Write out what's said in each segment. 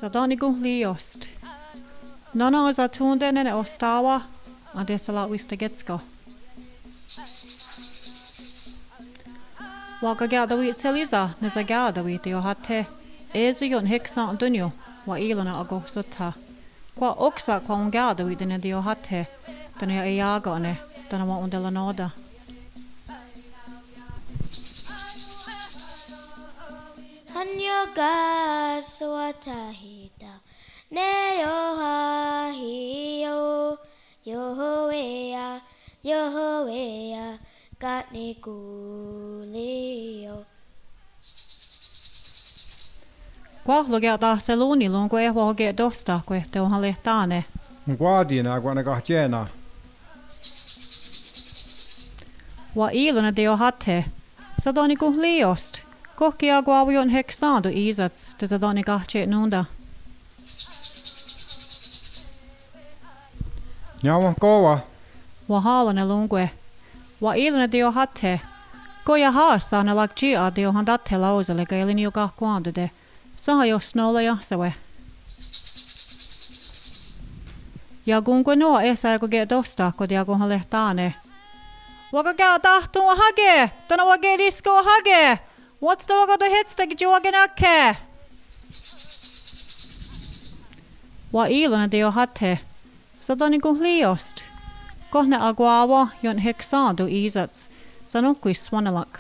Saten'nikonhrí iohst. Nona osa tunden ne ostawa, adesala uistagetsko. Waka gadawit selisa, nesa gadawit iohate. Ezu jon heksan dunyo, wa ilana agosutta. Kwa oksa kwa gadawit ne iohate, tana ja eagane, tana wa undela noda. Hanyoga suatahita ne Tehahio Yohoea Yohoea Katnikulio. Kwa lugeta seluni lungo e hoge dosta kwe te on lehtane. Guadina kwa ne kahjena. Wa ilana iohate. Saten'nikonhrí iohst. Kohkia guavion heksaandu isats te Saten'nikahche nunda. Jamo kova. Wa haalane lungue. Wa ilana iohate. Koja haassa ne lakjia diohan datte lauselle kailin joka kuandude. Saha jos nolla jahsawe. Ja kunko nuo esa koge dosta kodia kunhan lehtaane. Waka käy tahtua hage. Tana wage disko hage. What's the waka the hetstag juogenake? Wa ilana iohate. Saten'nikonhrí iohst. Kohne aguava jon heksaandu isats. Sanukkuis swanelak.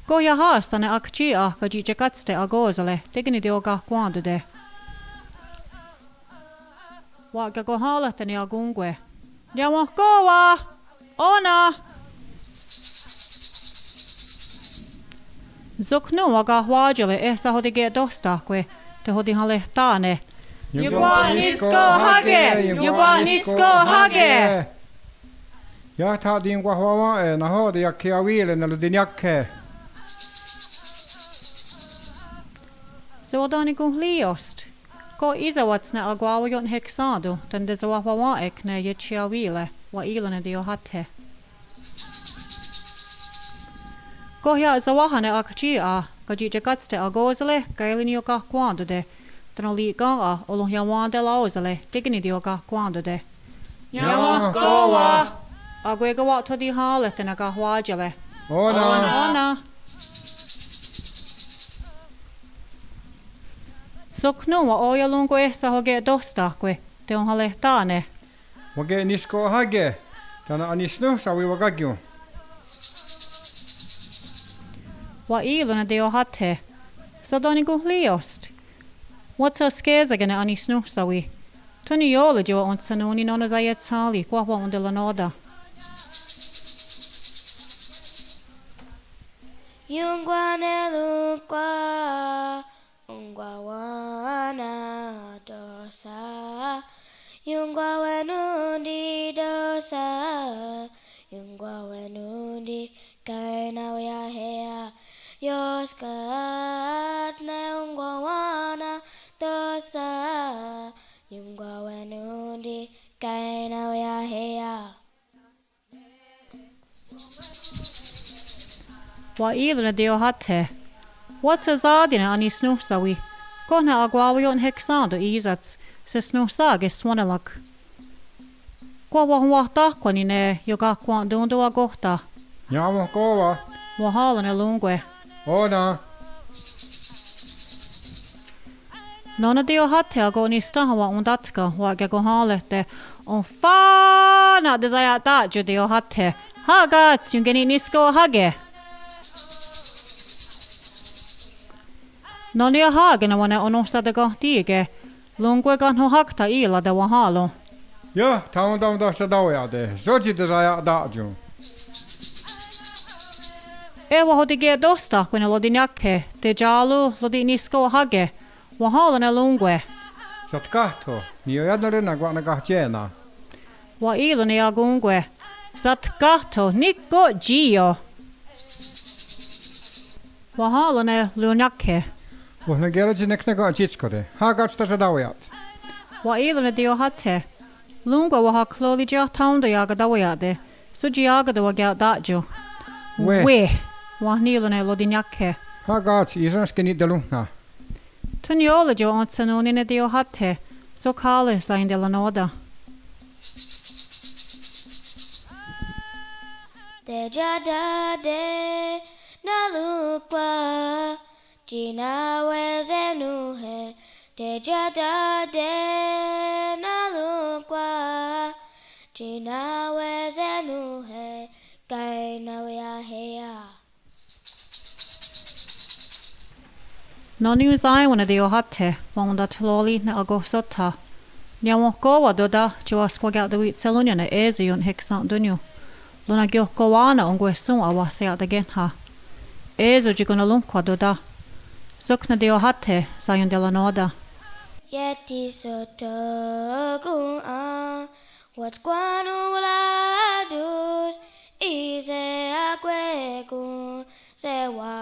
Kohja haastane akjia kajitje katste agosale. Tegini dioga kuandude. Waka ko haalahteni agungue. Jamo kova! Ona! Zoknu aga huajale ehsa hodige dosta kwe te hodihan lehtaane. Jugua nisko hage! Jugua nisko hage! Jahtaa din kwa huava e na hodi jakkia viilen eli din jakke. Saten'nikonhrí iohst. Ko isawats ne aguava jon heksaandu ten de zawahwawaek ne jetsia viile wa ilana iohate. Kohja zawahane akjia kajitje katste agosale kailin joka kuandude. Tano liikaa olohja waande lausale tegini joka kuandude. Jamo kova! Aguega wa todi haalehtena ka huajale. Ona! Soknua oja lunko ehsa hoge dosta kwe te onhan lehtaane. Wage nisko hage. Tana anisnu sawi wakagju. Wa ilana iohate. Saten'nikonhrí iohst. What's a skezagene anisnu sawi. Tuni jolle jo on sanuni nona zayet sali kwa wa undela noda. Yungwane lukwa Ungwa wana dosa Yungwa wenundi dosa Yungwa wenundi kainawya hea Yoskat na ungwa wana dosa Yungwa wenundi kainawya hea. Wa ilana iohate. What's a zadina ani snursawi. Kohne aguava jon heksaandu isats se snursaage swanelak. Kwa wa tahkwani ne joka kuandundua kohta. Jamo kova. Wa haalane lungue. Ona. Nona iohate ago nistahawa undatka wake ko haalehte. On faana de zayat daadju iohate. Hagats Eugenie nisko hage. No niin haagena wane on osada kahtiige. Lungue kanho hakta illa de wahalo. Ja, taun tässä daujade. Sotsit saa daadju. Ewa hodige dosta kun lodin jakke. Te jalu lodin nisko hage. Wahalane lungue. Sat kahto. Niin on jadnarinna kun aina kahjena. Wa iloni agungue. Sat kahto nikko gio. Wahalane lunjakke. Vohna gelatsi nekneka chitskode. Haagats tässä daujat. Wa iloni iohate. Lungue waha kloli ja taunda jaga daujade. Suji jaga dawa daadju. We. We. Wa nilone lodin jakke. Hagaats isanskeni delunna. Tunjola jo on sanonina dio hatte, so kale sain della noda. De jada de nalukwa jina wezenuhe. De jada de nalukwa jina wezenuhe. Kawennahe. No news I wana dio hatte, wanda tloli na agosota. Nyawo kowa doda jo asquaga the wheat selunia na ezi on hexant dunyo. Luna gyo kowana on gwesun awase at again ha. Ezo jigona lunkwa doda. Sukna dio hatte, sayon della noda. Yeti sotogun what guanu la dus. Ize agwegun se wa